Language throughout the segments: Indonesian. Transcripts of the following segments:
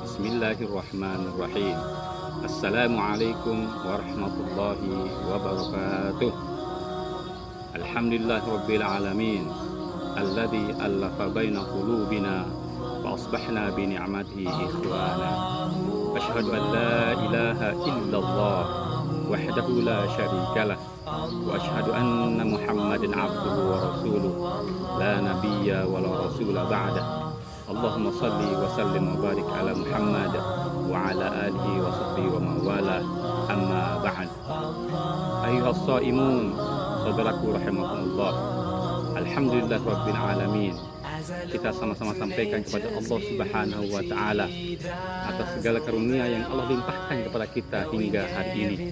Bismillahirrahmanirrahim. Assalamualaikum warahmatullahi wabarakatuh. Alhamdulillahirabbil alamin alladzi allafa baina qulubina wa asbahna bi ni'matihi ikhwana. Asyhadu an la ilaha illallah wahdahu la syarikalah wa asyhadu anna Muhammadan abduhu wa rasuluh la nabiyya wa la rasula ba'dah. Allahumma salli wa sallim wa barik ala Muhammad wa ala alihi wa sahbihi wa mawala, amma ba'd. Ayuhas shaimun, saudaraku rahimakumullah, alhamdulillah rabbil alamin. Kita sama-sama sampaikan kepada Allah Subhanahu wa ta'ala atas segala karunia yang Allah limpahkan kepada kita hingga hari ini.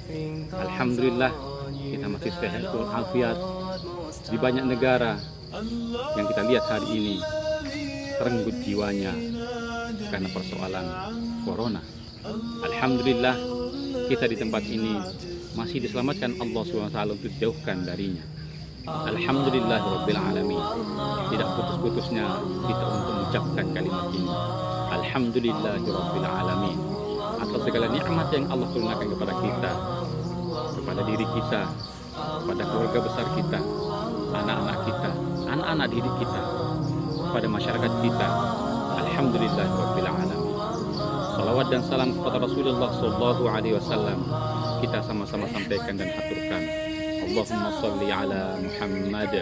Alhamdulillah kita masih sehat walafiat. Di banyak negara yang kita lihat hari ini terenggut jiwanya karena persoalan corona. Alhamdulillah kita di tempat ini masih diselamatkan Allah SWT untuk dijauhkan darinya. Alhamdulillah rabbil alamin. Tidak putus-putusnya kita untuk mengucapkan kalimat ini. Alhamdulillah rabbil alamin atas segala nikmat yang Allah turunkan kepada kita, kepada diri kita, kepada keluarga besar kita, anak-anak kita, anak-anak didik kita, kepada masyarakat kita. Alhamdulillah rabbil alamin. Salawat dan salam kepada Rasulullah sallallahu alaihi wasallam kita sama-sama sampaikan dan haturkan. Allahumma shalli ala Muhammad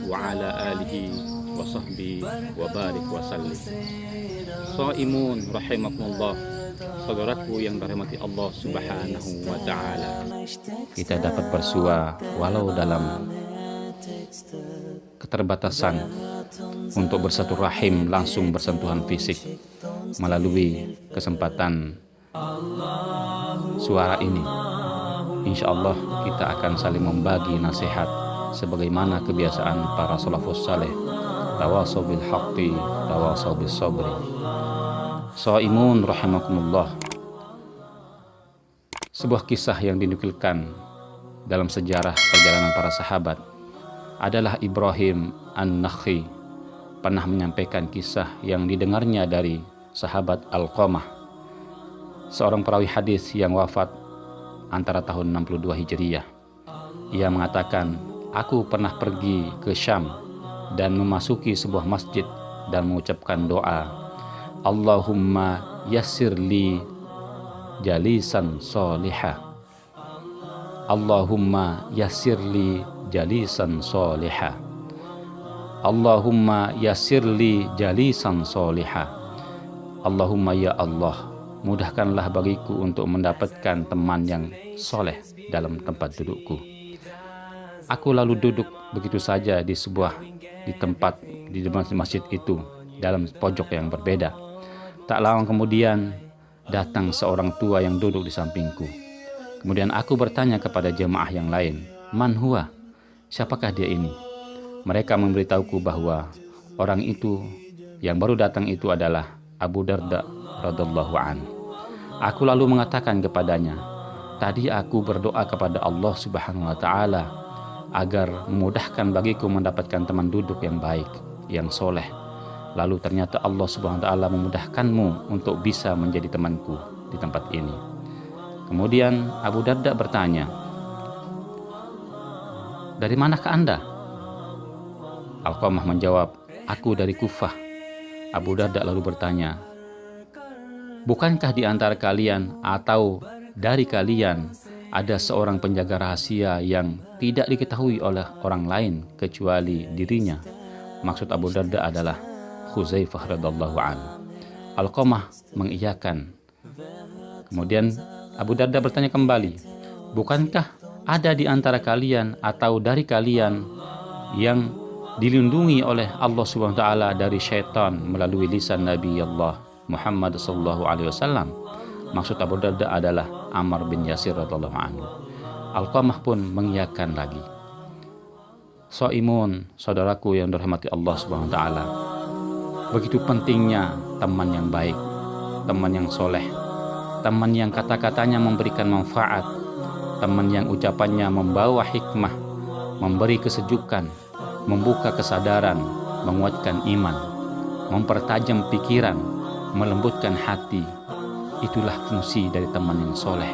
wa ala alihi wa sahbihi wa barik wa sallim. Shaimun rahimakumullah, saudaraku yang dirahmati Allah Subhanahu wa ta'ala. Kita dapat bersua walau dalam keterbatasan untuk bersatu rahim, langsung bersentuhan fisik melalui kesempatan suara ini. Insya Allah kita akan saling membagi nasihat sebagaimana kebiasaan para salafus saleh. Tawasaw bil haqqi, tawasaw bis sabri. Shaimun rahimakumullah. Sebuah kisah yang dinukilkan dalam sejarah perjalanan para sahabat adalah Ibrahim An-Nakhi pernah menyampaikan kisah yang didengarnya dari sahabat Alqamah, seorang perawi hadis yang wafat antara tahun 62 Hijriyah. Ia mengatakan, aku pernah pergi ke Syam dan memasuki sebuah masjid dan mengucapkan doa, Allahumma yassir li jalisan solihah. Allahumma yassir li jalisan solihah. Allahumma yassir li jalisan solihah. Allahumma ya Allah, mudahkanlah bagiku untuk mendapatkan teman yang soleh dalam tempat dudukku. Aku lalu duduk begitu saja di tempat di masjid itu dalam pojok yang berbeda. Tak lama kemudian datang seorang tua yang duduk di sampingku. Kemudian aku bertanya kepada jemaah yang lain, man huwa? Siapakah dia ini? Mereka memberitahuku bahwa orang itu yang baru datang itu adalah Abu Darda radhiyallahu anhu. Aku lalu mengatakan kepadanya, tadi aku berdoa kepada Allah Subhanahu wa ta'ala agar memudahkan bagiku mendapatkan teman duduk yang baik, yang soleh. Lalu ternyata Allah Subhanahu wa ta'ala memudahkanmu untuk bisa menjadi temanku di tempat ini. Kemudian Abu Darda bertanya, dari manakah Anda? Alqamah menjawab, aku dari Kufah. Abu Darda lalu bertanya, bukankah di antara kalian atau dari kalian ada seorang penjaga rahasia yang tidak diketahui oleh orang lain kecuali dirinya? Maksud Abu Darda adalah Khuzaifah radhiyallahu anhu. Alqamah mengiyakan. Kemudian Abu Darda bertanya kembali, bukankah ada di antara kalian atau dari kalian yang dilindungi oleh Allah Subhanahu wa ta'ala dari syaitan melalui lisan Nabi Allah Muhammad sallallahu alaihi wasallam? Maksud Abu Darda adalah Ammar bin Yasir radhiyallahu anhu. Alqamah pun mengiyakan lagi. Shaimun, saudaraku yang dirahmati Allah Subhanahu wa ta'ala, begitu pentingnya teman yang baik, teman yang soleh, teman yang kata-katanya memberikan manfaat, teman yang ucapannya membawa hikmah, memberi kesejukan, membuka kesadaran, menguatkan iman, mempertajam pikiran, melembutkan hati. Itulah fungsi dari teman yang soleh,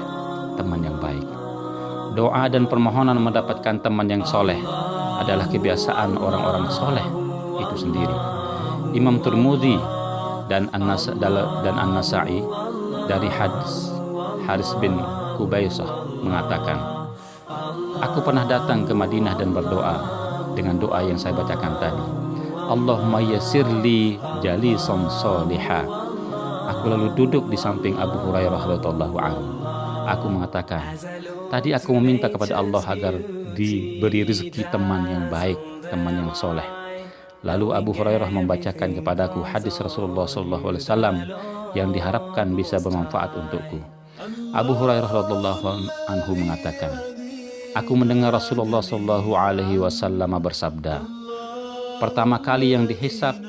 teman yang baik. Doa dan permohonan mendapatkan teman yang soleh adalah kebiasaan orang-orang soleh itu sendiri. Imam Tirmidzi dan An-Nasa'i dari hadis Haris bin Kubaisah mengatakan, aku pernah datang ke Madinah dan berdoa dengan doa yang saya bacakan tadi. Allahumma yassirli jalisan salihah. Aku lalu duduk di samping Abu Hurairah radhiyallahu anhu. Aku mengatakan, tadi aku meminta kepada Allah agar diberi rezeki teman yang baik, teman yang soleh. Lalu Abu Hurairah membacakan kepadaku hadis Rasulullah SAW yang diharapkan bisa bermanfaat untukku. Abu Hurairah radhiyallahu anhu mengatakan, aku mendengar Rasulullah SAW bersabda, pertama kali yang dihisab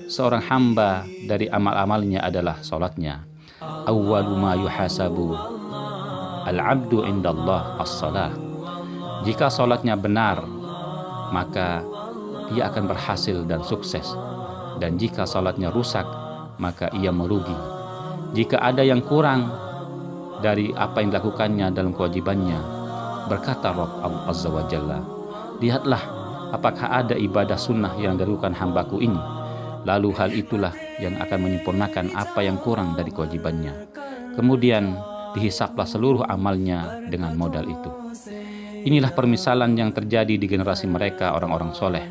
seorang hamba dari amal-amalnya adalah salatnya. Awwalu ma yuhasabu al-abdu indallah as-salah. Jika salatnya benar, maka ia akan berhasil dan sukses. Dan jika salatnya rusak, maka ia merugi. Jika ada yang kurang dari apa yang dilakukannya dalam kewajibannya, berkata Rabb Azza wa Jalla, lihatlah apakah ada ibadah sunnah yang dilakukan hambaku ini. Lalu hal itulah yang akan menyempurnakan apa yang kurang dari kewajibannya. Kemudian dihisaplah seluruh amalnya dengan modal itu. Inilah permisalan yang terjadi di generasi mereka, orang-orang soleh.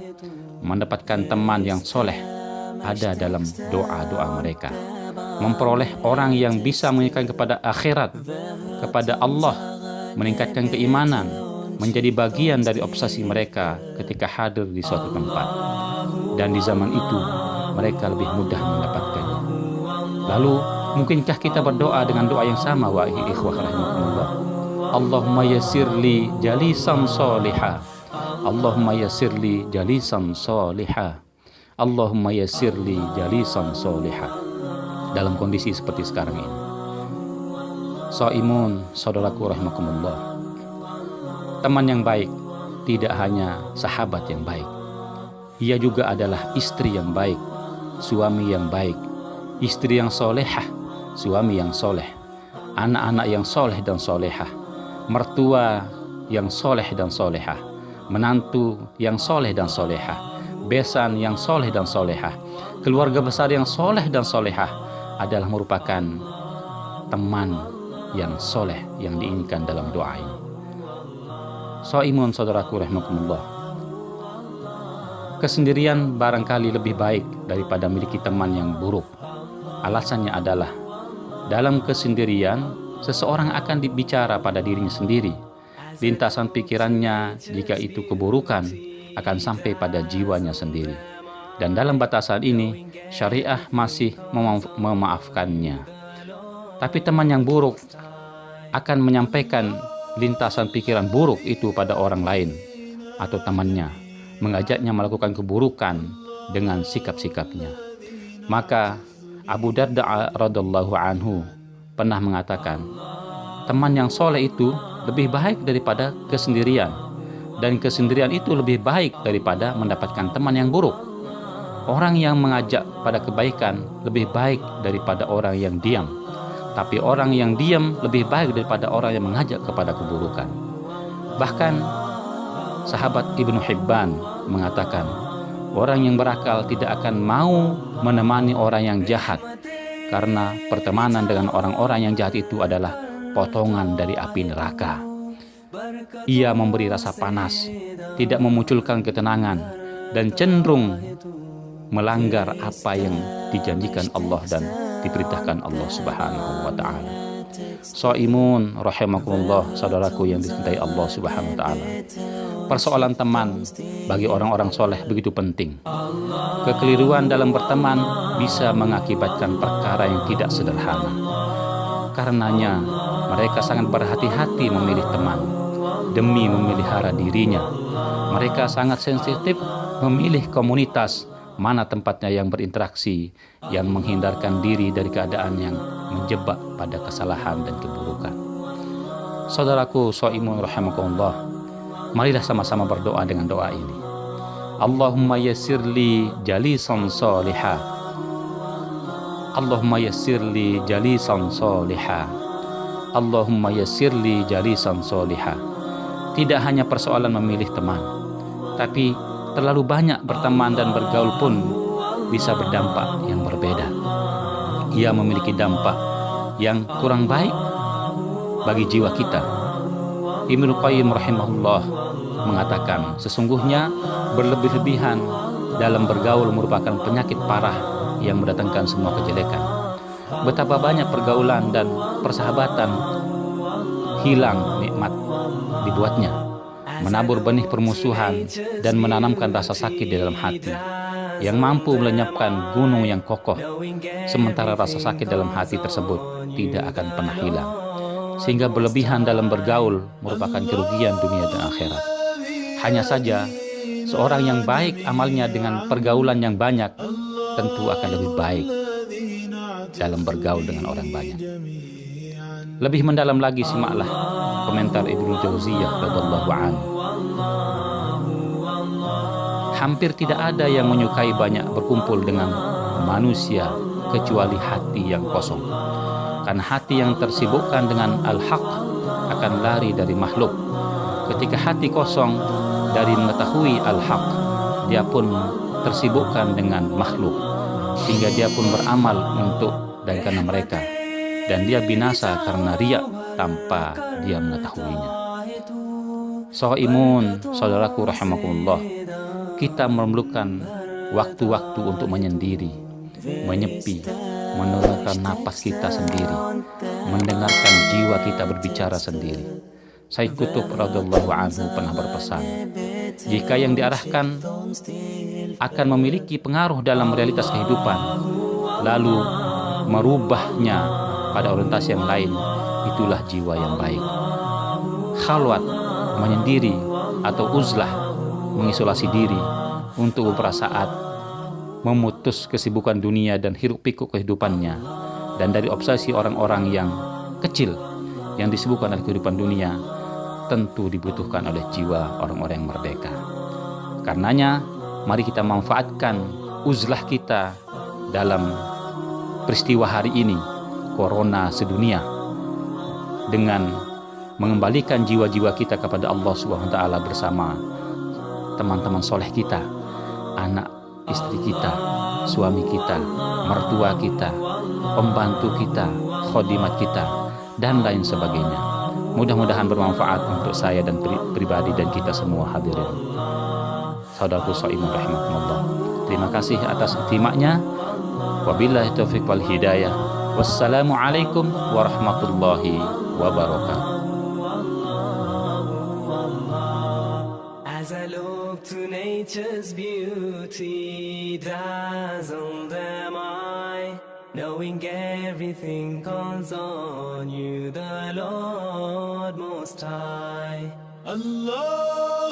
Mendapatkan teman yang soleh ada dalam doa-doa mereka. Memperoleh orang yang bisa mengingatkan kepada akhirat, kepada Allah, meningkatkan keimanan, menjadi bagian dari obsesi mereka ketika hadir di suatu tempat. Dan di zaman itu mereka lebih mudah mendapatkannya. Lalu, mungkinkah kita berdoa dengan doa yang sama, wahai ikhwah rahimakumullah? Allahumma yassirli jalisan salihah. Allahumma yassirli jalisan salihah. Allahumma yassirli jalisan salihah. Dalam kondisi seperti sekarang ini. Shaimun, saudaraku rahimakumullah. Teman yang baik tidak hanya sahabat yang baik. Ia juga adalah istri yang baik, suami yang baik, istri yang solehah, suami yang soleh, anak-anak yang soleh dan solehah, mertua yang soleh dan solehah, menantu yang soleh dan solehah, besan yang soleh dan solehah, keluarga besar yang soleh dan solehah adalah merupakan teman yang soleh yang diinginkan dalam doa ini. Shaimun, saudaraku rahimakumullah. Kesendirian barangkali lebih baik daripada memiliki teman yang buruk. Alasannya adalah, dalam kesendirian, seseorang akan bicara pada dirinya sendiri. Lintasan pikirannya, jika itu keburukan, akan sampai pada jiwanya sendiri. Dan dalam batasan ini, syariah masih memaafkannya. Tapi teman yang buruk akan menyampaikan lintasan pikiran buruk itu pada orang lain atau temannya, mengajaknya melakukan keburukan dengan sikap-sikapnya. Maka Abu Darda radhiyallahu anhu pernah mengatakan, teman yang soleh itu lebih baik daripada kesendirian, dan kesendirian itu lebih baik daripada mendapatkan teman yang buruk. Orang yang mengajak pada kebaikan lebih baik daripada orang yang diam, tapi orang yang diam lebih baik daripada orang yang mengajak kepada keburukan. Bahkan sahabat Ibnu Hibban mengatakan, orang yang berakal tidak akan mau menemani orang yang jahat, karena pertemanan dengan orang-orang yang jahat itu adalah potongan dari api neraka. Ia memberi rasa panas, tidak memunculkan ketenangan, dan cenderung melanggar apa yang dijanjikan Allah dan diperintahkan Allah Subhanahu wa ta'ala. Shaimun rahimakumullah, saudaraku yang dicintai Allah Subhanahu wa ta'ala. Persoalan teman bagi orang-orang soleh begitu penting. Kekeliruan dalam berteman bisa mengakibatkan perkara yang tidak sederhana. Karenanya mereka sangat berhati-hati memilih teman demi memelihara dirinya. Mereka sangat sensitif memilih komunitas mana tempatnya yang berinteraksi, yang menghindarkan diri dari keadaan yang menjebak pada kesalahan dan keburukan. Saudaraku shaimun rahimakumullah, marilah sama-sama berdoa dengan doa ini. Allahumma yassirli jalisan salihah. Allahumma yassirli jalisan salihah. Allahumma yassirli jalisan salihah. Tidak hanya persoalan memilih teman, tapi terlalu banyak berteman dan bergaul pun bisa berdampak yang berbeda. Ia memiliki dampak yang kurang baik bagi jiwa kita. Ibnu Qayyim rahimahullah mengatakan, sesungguhnya berlebih-lebihan dalam bergaul merupakan penyakit parah yang mendatangkan semua kejelekan. Betapa banyak pergaulan dan persahabatan hilang nikmat dibuatnya, menabur benih permusuhan dan menanamkan rasa sakit di dalam hati yang mampu melenyapkan gunung yang kokoh, sementara rasa sakit dalam hati tersebut tidak akan pernah hilang. Sehingga berlebihan dalam bergaul merupakan kerugian dunia dan akhirat. Hanya saja seorang yang baik amalnya dengan pergaulan yang banyak tentu akan lebih baik dalam bergaul dengan orang banyak. Lebih mendalam lagi simaklah komentar Ibnu Jauziyah radhiyallahu anhu. Hampir tidak ada yang menyukai banyak berkumpul dengan manusia kecuali hati yang kosong. Karena hati yang tersibukkan dengan al-haq akan lari dari makhluk. Ketika hati kosong dari mengetahui al-haq, dia pun tersibukkan dengan makhluk, sehingga dia pun beramal untuk dan karena mereka, dan dia binasa karena riya tanpa dia mengetahuinya. Shaimun, saudaraku rahimakumullah, kita memerlukan waktu-waktu untuk menyendiri, menyepi, menenangkan napas kita sendiri, mendengarkan jiwa kita berbicara sendiri. Sayyid Qutb radhiyallahu anhu pernah berpesan, jika yang diarahkan akan memiliki pengaruh dalam realitas kehidupan, lalu merubahnya pada orientasi yang lain, itulah jiwa yang baik. Khalwat, menyendiri atau uzlah, mengisolasi diri untuk beberapa saat, memutus kesibukan dunia dan hiruk-pikuk kehidupannya, dan dari obsesi orang-orang yang kecil yang disibukkan oleh kehidupan dunia, tentu dibutuhkan oleh jiwa orang-orang yang merdeka. Karenanya, mari kita manfaatkan uzlah kita dalam peristiwa hari ini, corona sedunia, dengan mengembalikan jiwa-jiwa kita kepada Allah Subhanahu wa taala bersama teman-teman soleh kita, anak istri kita, suami kita, mertua kita, pembantu kita, khodimat kita, dan lain sebagainya. Mudah-mudahan bermanfaat untuk saya dan pribadi dan kita semua hadirin. Saudaraku shaimun rahimakumullah, terima kasih atas istimaknya. Wabillahi taufiq wal hidayah. Wassalamualaikum warahmatullahi wabarakatuh. As I look to nature's beauty, dazzled am I, knowing everything calls on you, the Lord Most High. Allah